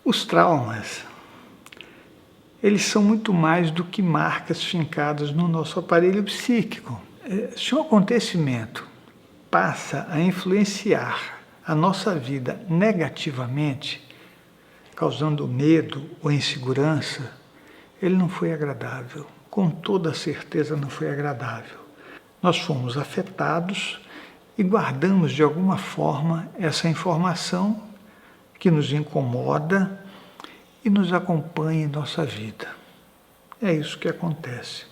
Os traumas, eles são muito mais do que marcas fincadas no nosso aparelho psíquico. Se um acontecimento passa a influenciar a nossa vida negativamente, causando medo ou insegurança, ele não foi agradável. Com toda certeza não foi agradável. Nós fomos afetados e guardamos de alguma forma essa informação que nos incomoda e nos acompanha em nossa vida. É isso que acontece.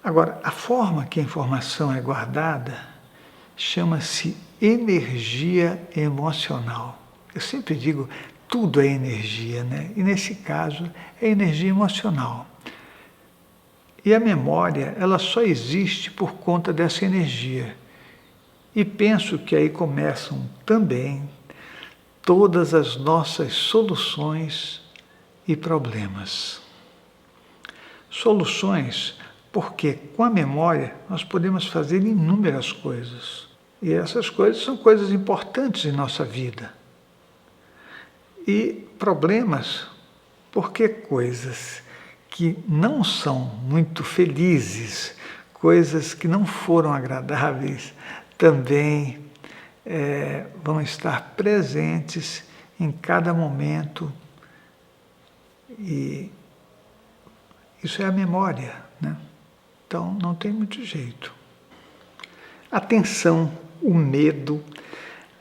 Agora, a forma que a informação é guardada chama-se energia emocional. Eu sempre digo, tudo é energia, né? E nesse caso é energia emocional. E a memória, ela só existe por conta dessa energia. E penso que aí começam também todas as nossas soluções e problemas. Soluções, porque com a memória nós podemos fazer inúmeras coisas. E essas coisas são coisas importantes em nossa vida. E problemas, porque coisas que não são muito felizes, coisas que não foram agradáveis, também vão estar presentes em cada momento, e isso é a memória, né? Então não tem muito jeito. A tensão, o medo,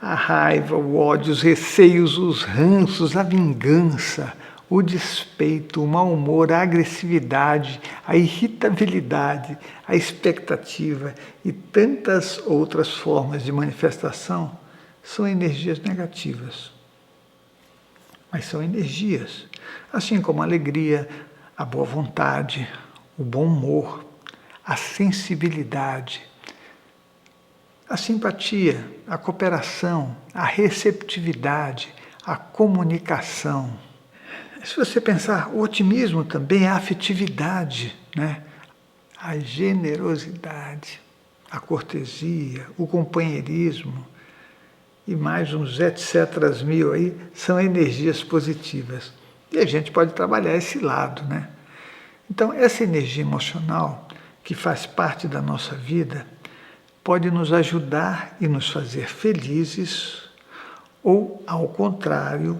a raiva, o ódio, os receios, os ranços, a vingança, o despeito, o mau humor, a agressividade, a irritabilidade, a expectativa e tantas outras formas de manifestação são energias negativas. Mas são energias, assim como a alegria, a boa vontade, o bom humor, a sensibilidade, a simpatia, a cooperação, a receptividade, a comunicação. Se você pensar, o otimismo também é a afetividade, né? A generosidade, a cortesia, o companheirismo e mais uns etc. mil aí são energias positivas. E a gente pode trabalhar esse lado, né? Então, essa energia emocional que faz parte da nossa vida pode nos ajudar e nos fazer felizes, ou, ao contrário,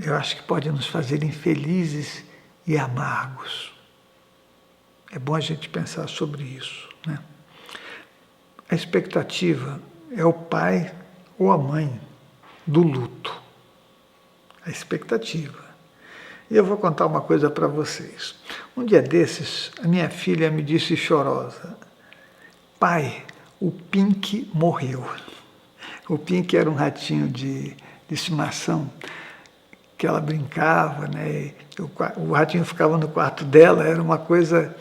eu acho que pode nos fazer infelizes e amargos. É bom a gente pensar sobre isso, né? A expectativa é o pai ou a mãe do luto. A expectativa. E eu vou contar uma coisa para vocês. Um dia desses, a minha filha me disse chorosa: pai, o Pink morreu. O Pink era um ratinho de estimação que ela brincava, né? O ratinho ficava no quarto dela, era uma coisa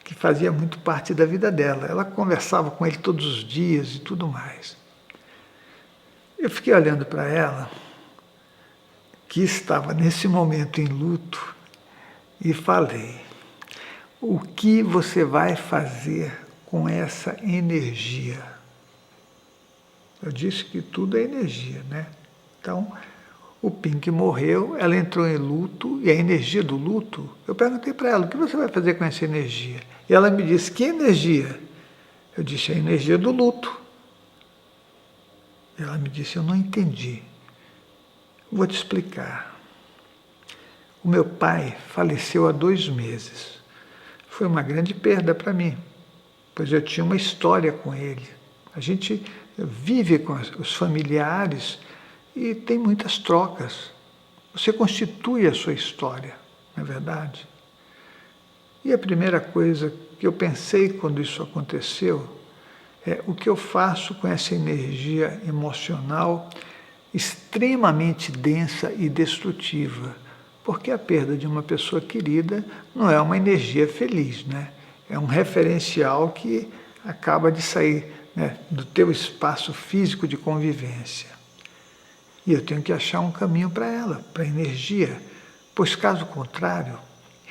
que fazia muito parte da vida dela. Ela conversava com ele todos os dias e tudo mais. Eu fiquei olhando para ela, que estava nesse momento em luto, e falei: o que você vai fazer com essa energia? Eu disse que tudo é energia, né? Então, o Pink morreu, ela entrou em luto, e a energia do luto, eu perguntei para ela: o que você vai fazer com essa energia? E ela me disse: que energia? Eu disse: a energia do luto. E ela me disse: eu não entendi. Vou te explicar. O meu pai faleceu há 2 meses. Foi uma grande perda para mim, pois eu tinha uma história com ele. A gente vive com os familiares e tem muitas trocas. Você constitui a sua história, não é verdade? E a primeira coisa que eu pensei quando isso aconteceu é o que eu faço com essa energia emocional extremamente densa e destrutiva, porque a perda de uma pessoa querida não é uma energia feliz, né? É um referencial que acaba de sair, né, do teu espaço físico de convivência. E eu tenho que achar um caminho para ela, para a energia, pois caso contrário,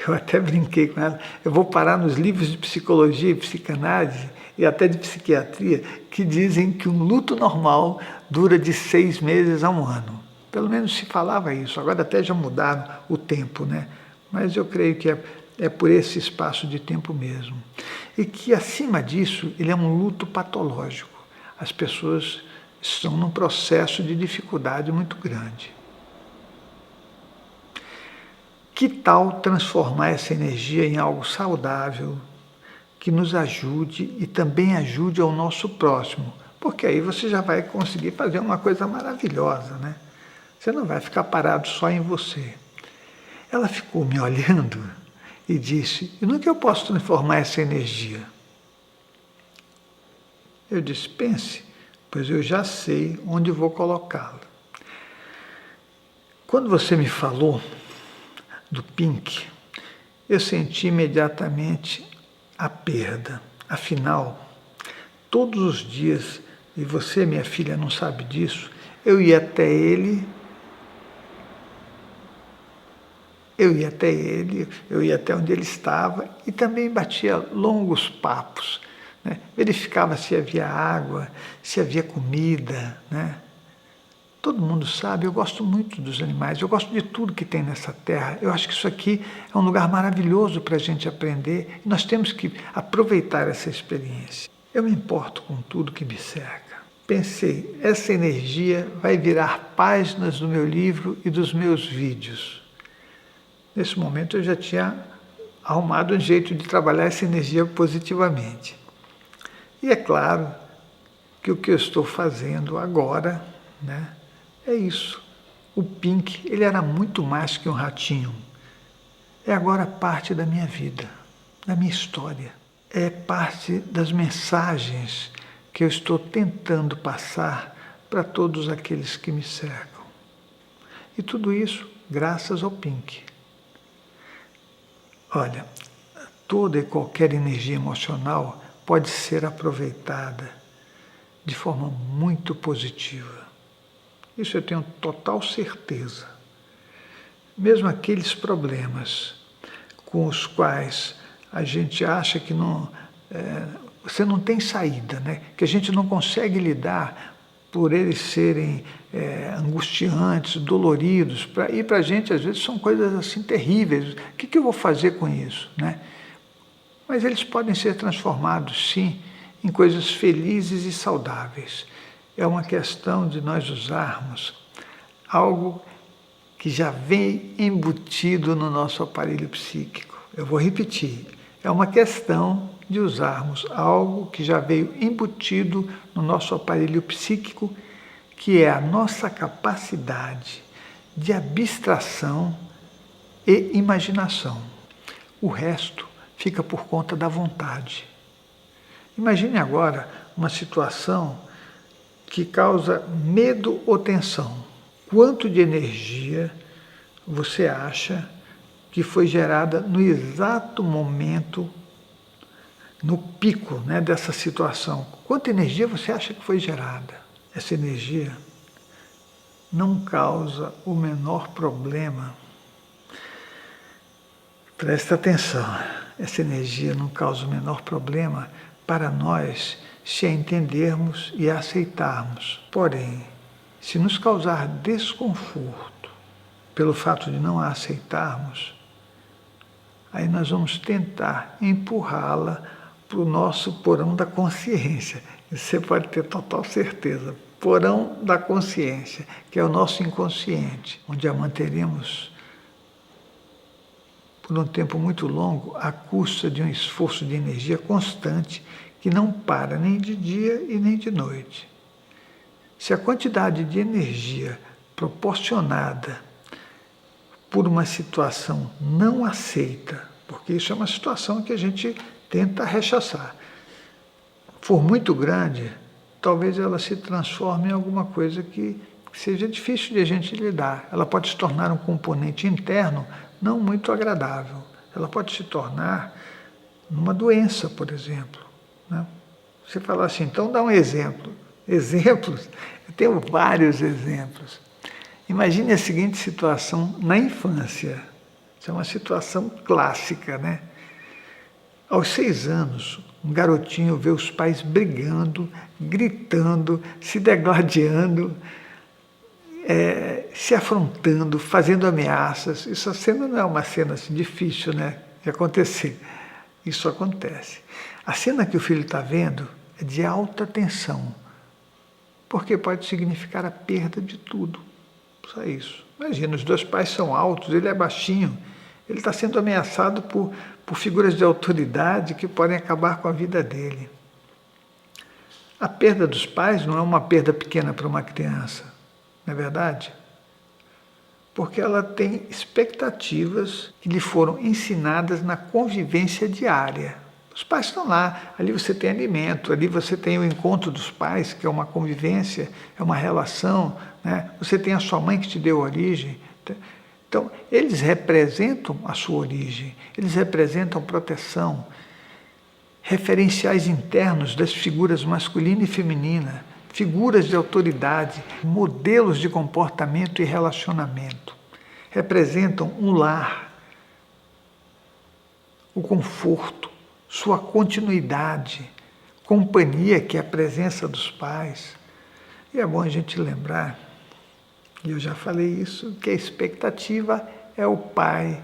eu até brinquei com ela, eu vou parar nos livros de psicologia e psicanálise e até de psiquiatria que dizem que um luto normal dura de 6 meses a 1 ano. Pelo menos se falava isso. Agora até já mudaram o tempo, né? Mas eu creio que é por esse espaço de tempo mesmo. E que, acima disso, ele é um luto patológico. As pessoas estão num processo de dificuldade muito grande. Que tal transformar essa energia em algo saudável, que nos ajude e também ajude ao nosso próximo? Porque aí você já vai conseguir fazer uma coisa maravilhosa, né? Você não vai ficar parado só em você. Ela ficou me olhando e disse: e no que eu posso transformar essa energia? Eu disse: pense, pois eu já sei onde vou colocá-la. Quando você me falou do Pink, eu senti imediatamente a perda. Afinal, todos os dias, e você, minha filha, não sabe disso, eu ia até ele, eu ia até onde ele estava e também batia longos papos, né? Verificava se havia água, se havia comida, né? Todo mundo sabe, eu gosto muito dos animais, eu gosto de tudo que tem nessa terra. Eu acho que isso aqui é um lugar maravilhoso para a gente aprender e nós temos que aproveitar essa experiência. Eu me importo com tudo que me cerca. Pensei, essa energia vai virar páginas do meu livro e dos meus vídeos. Nesse momento eu já tinha arrumado um jeito de trabalhar essa energia positivamente. E é claro que o que eu estou fazendo agora, né, é isso. O Pink, ele era muito mais que um ratinho. É agora parte da minha vida, da minha história. É parte das mensagens que eu estou tentando passar para todos aqueles que me cercam. E tudo isso graças ao Pink. Olha, toda e qualquer energia emocional pode ser aproveitada de forma muito positiva. Isso eu tenho total certeza. Mesmo aqueles problemas com os quais a gente acha que você não tem saída, né? Que a gente não consegue lidar por eles serem angustiantes, doloridos, e para a gente às vezes são coisas assim terríveis. O que eu vou fazer com isso, né? Mas eles podem ser transformados, sim, em coisas felizes e saudáveis. É uma questão de nós usarmos algo que já vem embutido no nosso aparelho psíquico. Eu vou repetir, é uma questão de usarmos algo que já veio embutido no nosso aparelho psíquico, que é a nossa capacidade de abstração e imaginação. O resto fica por conta da vontade. Imagine agora uma situação que causa medo ou tensão. Quanto de energia você acha que foi gerada no exato momento, no pico, né, dessa situação? Quanta energia você acha que foi gerada? Essa energia não causa o menor problema. Presta atenção, essa energia não causa o menor problema para nós se a entendermos e a aceitarmos. Porém, se nos causar desconforto pelo fato de não a aceitarmos, aí nós vamos tentar empurrá-la para o nosso porão da consciência. Isso você pode ter total certeza. Porão da consciência, que é o nosso inconsciente, onde a manteremos por um tempo muito longo, à custa de um esforço de energia constante que não para nem de dia e nem de noite. Se a quantidade de energia proporcionada por uma situação não aceita, porque isso é uma situação que a gente tenta rechaçar, for muito grande, talvez ela se transforme em alguma coisa que seja difícil de a gente lidar. Ela pode se tornar um componente interno não muito agradável. Ela pode se tornar numa doença, por exemplo, né? Você fala assim, então dá um exemplo. Exemplos? Eu tenho vários exemplos. Imagine a seguinte situação na infância. Isso é uma situação clássica, né? Aos 6 anos, um garotinho vê os pais brigando, gritando, se degladiando. se afrontando, fazendo ameaças. Essa cena não é uma cena assim, difícil, né, de acontecer. Isso acontece. A cena que o filho está vendo é de alta tensão, porque pode significar a perda de tudo. Só isso. Imagina, os dois pais são altos, ele é baixinho, ele está sendo ameaçado por figuras de autoridade que podem acabar com a vida dele. A perda dos pais não é uma perda pequena para uma criança, não é verdade? Porque ela tem expectativas que lhe foram ensinadas na convivência diária. Os pais estão lá, ali você tem alimento, ali você tem o encontro dos pais, que é uma convivência, é uma relação, né? Você tem a sua mãe que te deu origem. Então, eles representam a sua origem, eles representam proteção, referenciais internos das figuras masculina e feminina, figuras de autoridade, modelos de comportamento e relacionamento. Representam um lar, o conforto, sua continuidade, companhia, que é a presença dos pais. E é bom a gente lembrar, e eu já falei isso, que a expectativa é o pai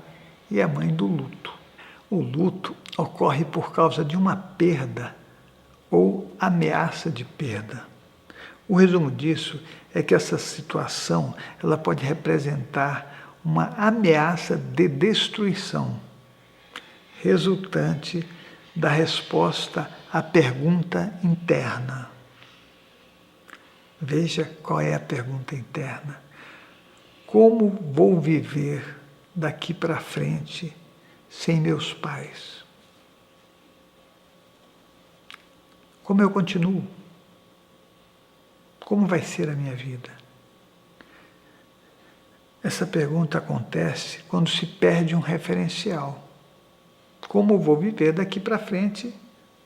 e a mãe do luto. O luto ocorre por causa de uma perda ou ameaça de perda. O resumo disso é que essa situação ela pode representar uma ameaça de destruição, resultante da resposta à pergunta interna. Veja qual é a pergunta interna. Como vou viver daqui para frente sem meus pais? Como eu continuo? Como vai ser a minha vida? Essa pergunta acontece quando se perde um referencial. Como vou viver daqui para frente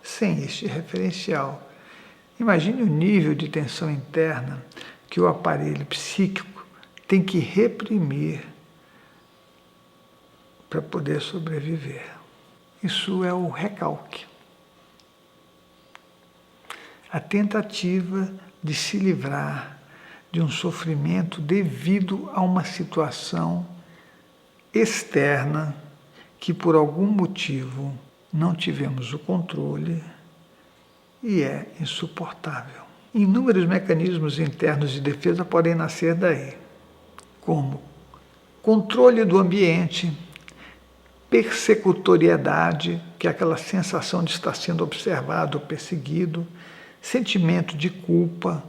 sem este referencial? Imagine o nível de tensão interna que o aparelho psíquico tem que reprimir para poder sobreviver. Isso é o recalque. A tentativa de se livrar de um sofrimento devido a uma situação externa que por algum motivo não tivemos o controle e é insuportável. Inúmeros mecanismos internos de defesa podem nascer daí, como controle do ambiente, persecutoriedade, que é aquela sensação de estar sendo observado ou perseguido, sentimento de culpa,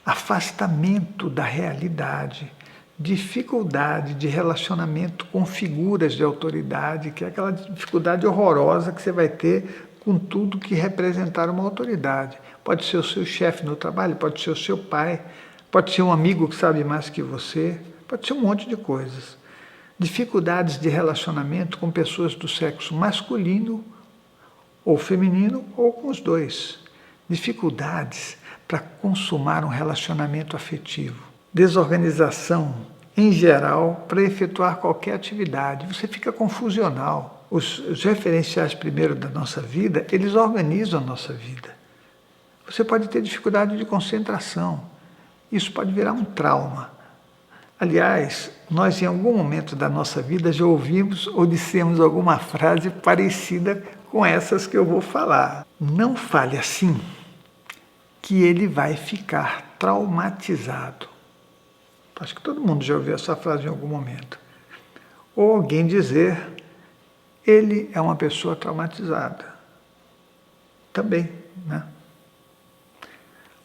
afastamento da realidade, dificuldade de relacionamento com figuras de autoridade, que é aquela dificuldade horrorosa que você vai ter com tudo que representar uma autoridade. Pode ser o seu chefe no trabalho, pode ser o seu pai, pode ser um amigo que sabe mais que você, pode ser um monte de coisas. Dificuldades de relacionamento com pessoas do sexo masculino ou feminino ou com os dois. Dificuldades para consumar um relacionamento afetivo. Desorganização, em geral, para efetuar qualquer atividade. Você fica confusional. Os referenciais primeiro da nossa vida, eles organizam a nossa vida. Você pode ter dificuldade de concentração. Isso pode virar um trauma. Aliás, nós em algum momento da nossa vida já ouvimos ou dissemos alguma frase parecida com essas que eu vou falar. Não fale assim, que ele vai ficar traumatizado. Acho que todo mundo já ouviu essa frase em algum momento. Ou alguém dizer, ele é uma pessoa traumatizada. Também, né?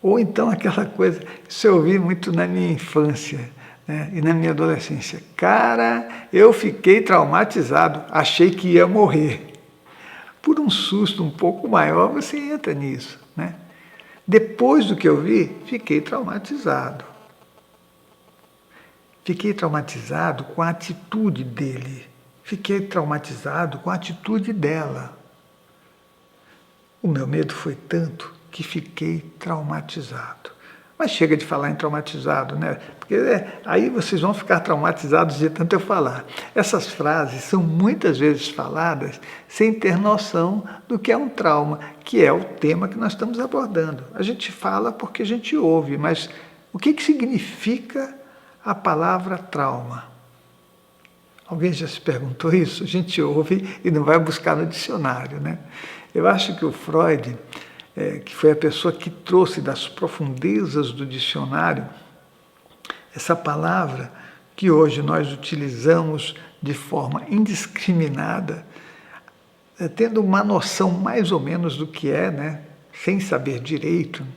Ou então aquela coisa, isso eu ouvi muito na minha infância, né, e na minha adolescência. Cara, eu fiquei traumatizado, achei que ia morrer. Por um susto um pouco maior, você entra nisso, né? Depois do que eu vi, fiquei traumatizado. Fiquei traumatizado com a atitude dele. Fiquei traumatizado com a atitude dela. O meu medo foi tanto que fiquei traumatizado. Mas chega de falar em traumatizado, né? Porque aí vocês vão ficar traumatizados de tanto eu falar. Essas frases são muitas vezes faladas sem ter noção do que é um trauma, que é o tema que nós estamos abordando. A gente fala porque a gente ouve, mas o que significa a palavra trauma. Alguém já se perguntou isso? A gente ouve e não vai buscar no dicionário, né? Eu acho que o Freud, que foi a pessoa que trouxe das profundezas do dicionário essa palavra que hoje nós utilizamos de forma indiscriminada, tendo uma noção mais ou menos do que é, né? Sem saber direito,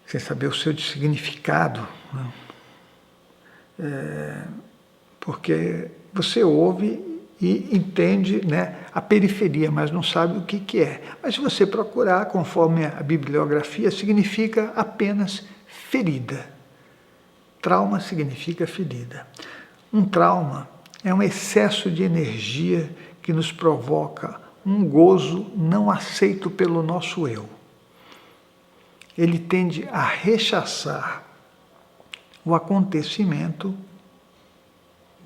sem saber o seu significado, né? Porque você ouve e entende, né, a periferia, mas não sabe o que é. Mas se você procurar, conforme a bibliografia, significa apenas ferida. Trauma significa ferida. Um trauma é um excesso de energia que nos provoca um gozo não aceito pelo nosso eu. Ele tende a rechaçar o acontecimento.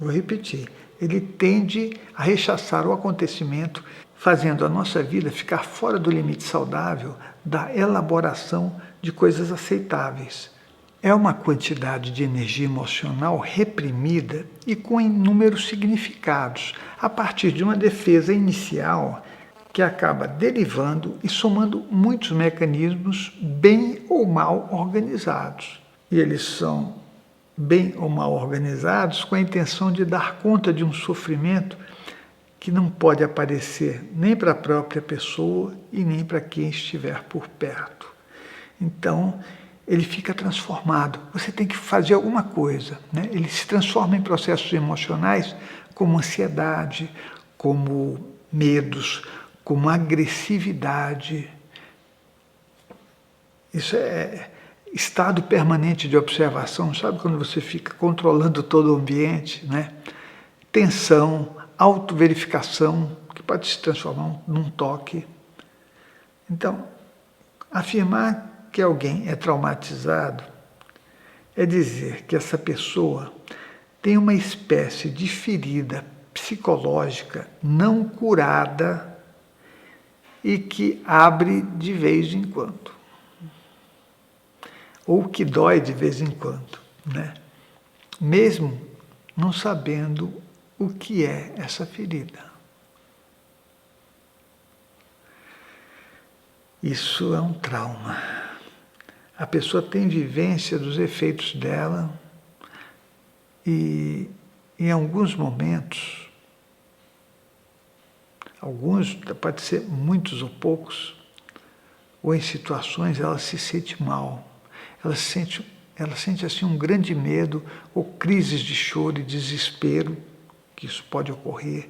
Vou repetir, ele tende a rechaçar o acontecimento, fazendo a nossa vida ficar fora do limite saudável da elaboração de coisas aceitáveis. É uma quantidade de energia emocional reprimida e com inúmeros significados, a partir de uma defesa inicial que acaba derivando e somando muitos mecanismos bem ou mal organizados. E eles são bem ou mal organizados com a intenção de dar conta de um sofrimento que não pode aparecer nem para a própria pessoa e nem para quem estiver por perto. Então, ele fica transformado. Você tem que fazer alguma coisa, né? Ele se transforma em processos emocionais como ansiedade, como medos, como agressividade. Isso é estado permanente de observação, sabe quando você fica controlando todo o ambiente, né? Tensão, autoverificação, que pode se transformar num toque. Então, afirmar que alguém é traumatizado é dizer que essa pessoa tem uma espécie de ferida psicológica não curada e que abre de vez em quando, ou que dói de vez em quando, né? Mesmo não sabendo o que é essa ferida. Isso é um trauma. A pessoa tem vivência dos efeitos dela e, em alguns momentos, alguns, pode ser muitos ou poucos, ou em situações ela se sente mal, ela sente assim um grande medo ou crises de choro e desespero, que isso pode ocorrer,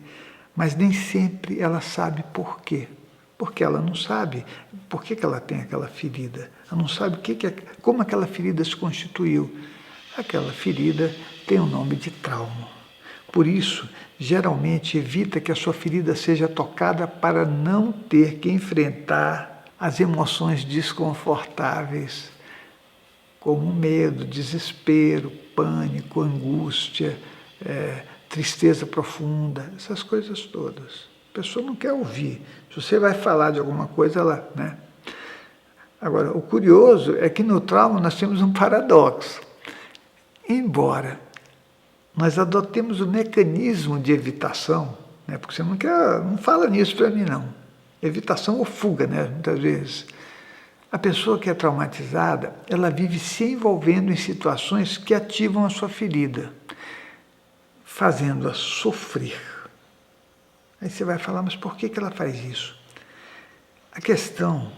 mas nem sempre ela sabe por quê. Porque ela não sabe por que ela tem aquela ferida. Ela não sabe como aquela ferida se constituiu. Aquela ferida tem o nome de trauma. Por isso, geralmente evita que a sua ferida seja tocada para não ter que enfrentar as emoções desconfortáveis, como medo, desespero, pânico, angústia, tristeza profunda, essas coisas todas. A pessoa não quer ouvir. Se você vai falar de alguma coisa, ela, né? Agora, o curioso é que no trauma nós temos um paradoxo. Embora nós adotemos o mecanismo de evitação, né? Porque você não fala nisso para mim, não. Evitação ou fuga, né? Muitas vezes. A pessoa que é traumatizada, ela vive se envolvendo em situações que ativam a sua ferida, fazendo-a sofrer. Aí você vai falar, mas por que ela faz isso? A questão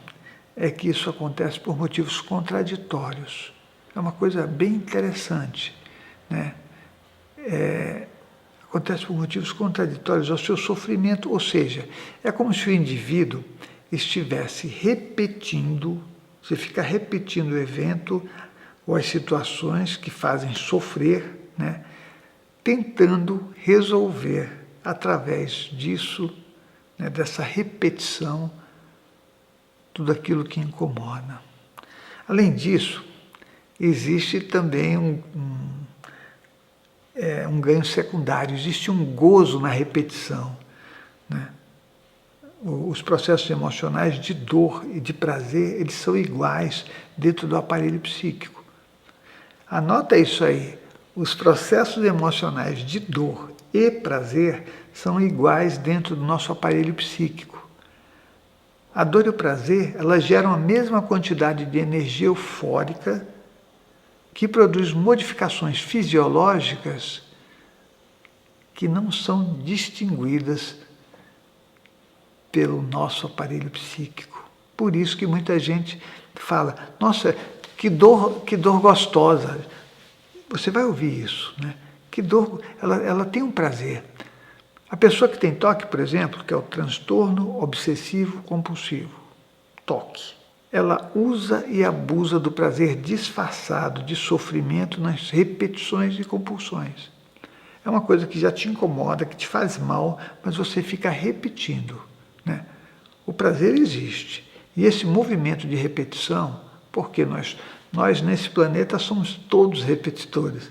é que isso acontece por motivos contraditórios. É uma coisa bem interessante, né? Acontece por motivos contraditórios ao seu sofrimento, ou seja, é como se o indivíduo estivesse repetindo, você fica repetindo o evento ou as situações que fazem sofrer, né? Tentando resolver através disso, né, dessa repetição, tudo aquilo que incomoda. Além disso, existe também um ganho secundário, existe um gozo na repetição, né? Os processos emocionais de dor e de prazer, eles são iguais dentro do aparelho psíquico. Anota isso aí. Os processos emocionais de dor e prazer são iguais dentro do nosso aparelho psíquico. A dor e o prazer, elas geram a mesma quantidade de energia eufórica que produz modificações fisiológicas que não são distinguidas pelo nosso aparelho psíquico. Por isso que muita gente fala, nossa, que dor gostosa. Você vai ouvir isso, né? Que dor, ela tem um prazer. A pessoa que tem TOC, por exemplo, que é o transtorno obsessivo compulsivo, TOC, ela usa e abusa do prazer disfarçado de sofrimento nas repetições e compulsões. É uma coisa que já te incomoda, que te faz mal, mas você fica repetindo, né? O prazer existe. E esse movimento de repetição, porque nós nesse planeta somos todos repetidores,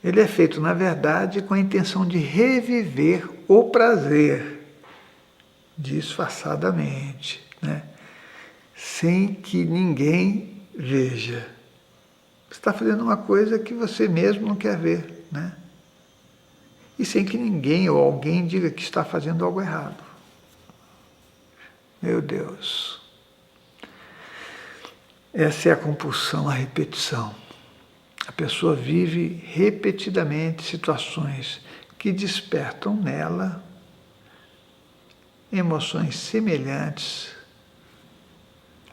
ele é feito, na verdade, com a intenção de reviver o prazer, disfarçadamente, né? Sem que ninguém veja. Você está fazendo uma coisa que você mesmo não quer ver, né? E sem que ninguém ou alguém diga que está fazendo algo errado. Meu Deus. Essa é a compulsão, a repetição. A pessoa vive repetidamente situações que despertam nela emoções semelhantes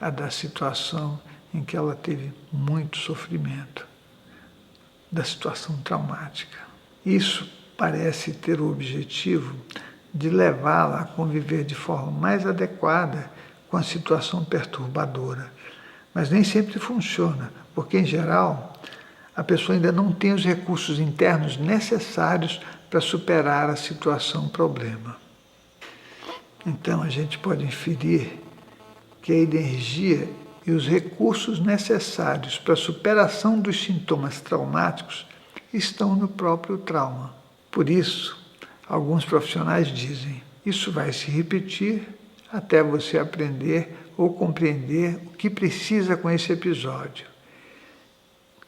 à da situação em que ela teve muito sofrimento, da situação traumática. Isso parece ter o objetivo de levá-la a conviver de forma mais adequada com a situação perturbadora. Mas nem sempre funciona, porque, em geral, a pessoa ainda não tem os recursos internos necessários para superar a situação problema. Então, a gente pode inferir que a energia e os recursos necessários para a superação dos sintomas traumáticos estão no próprio trauma. Por isso, alguns profissionais dizem, isso vai se repetir até você aprender ou compreender o que precisa com esse episódio.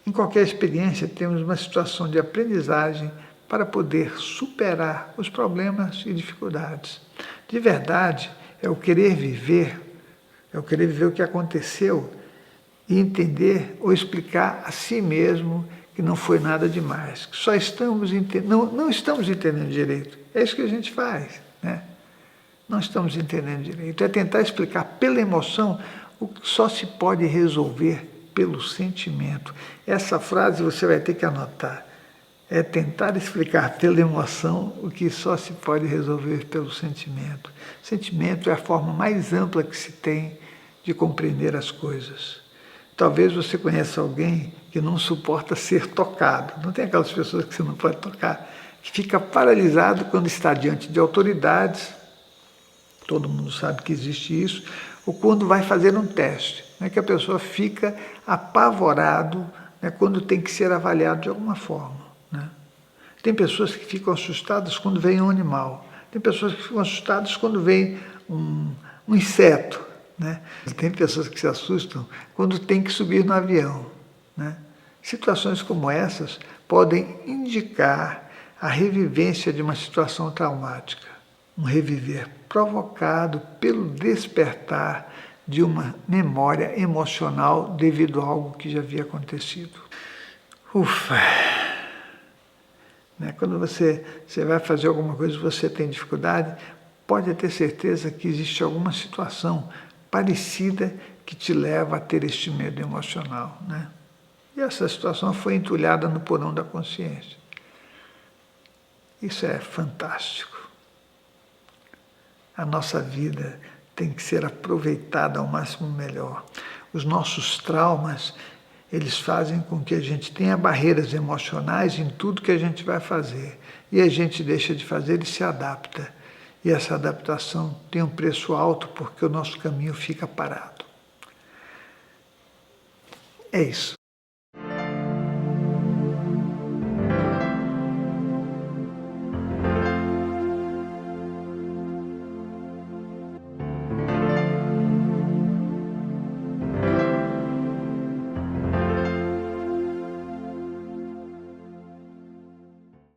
Em qualquer experiência, temos uma situação de aprendizagem para poder superar os problemas e dificuldades. De verdade, é o querer viver o que aconteceu e entender ou explicar a si mesmo que não foi nada demais, que só estamos não estamos entendendo direito. É isso que a gente faz, né? Não estamos entendendo direito. É tentar explicar pela emoção o que só se pode resolver pelo sentimento. Essa frase você vai ter que anotar. É tentar explicar pela emoção o que só se pode resolver pelo sentimento. Sentimento é a forma mais ampla que se tem de compreender as coisas. Talvez você conheça alguém que não suporta ser tocado. Não tem aquelas pessoas que você não pode tocar, que fica paralisado quando está diante de autoridades, todo mundo sabe que existe isso, ou quando vai fazer um teste, né, que a pessoa fica apavorado, né, quando tem que ser avaliado de alguma forma, né? Tem pessoas que ficam assustadas quando vem um animal, tem pessoas que ficam assustadas quando vem um inseto, né? Tem pessoas que se assustam quando tem que subir no avião, né? Situações como essas podem indicar a revivência de uma situação traumática, um reviver provocado pelo despertar de uma memória emocional devido a algo que já havia acontecido. Ufa! Né? Quando você vai fazer alguma coisa e você tem dificuldade, pode ter certeza que existe alguma situação parecida que te leva a ter este medo emocional, né? E essa situação foi entulhada no porão da consciência. Isso é fantástico. A nossa vida tem que ser aproveitada ao máximo melhor. Os nossos traumas, eles fazem com que a gente tenha barreiras emocionais em tudo que a gente vai fazer. E a gente deixa de fazer e se adapta. E essa adaptação tem um preço alto porque o nosso caminho fica parado. É isso.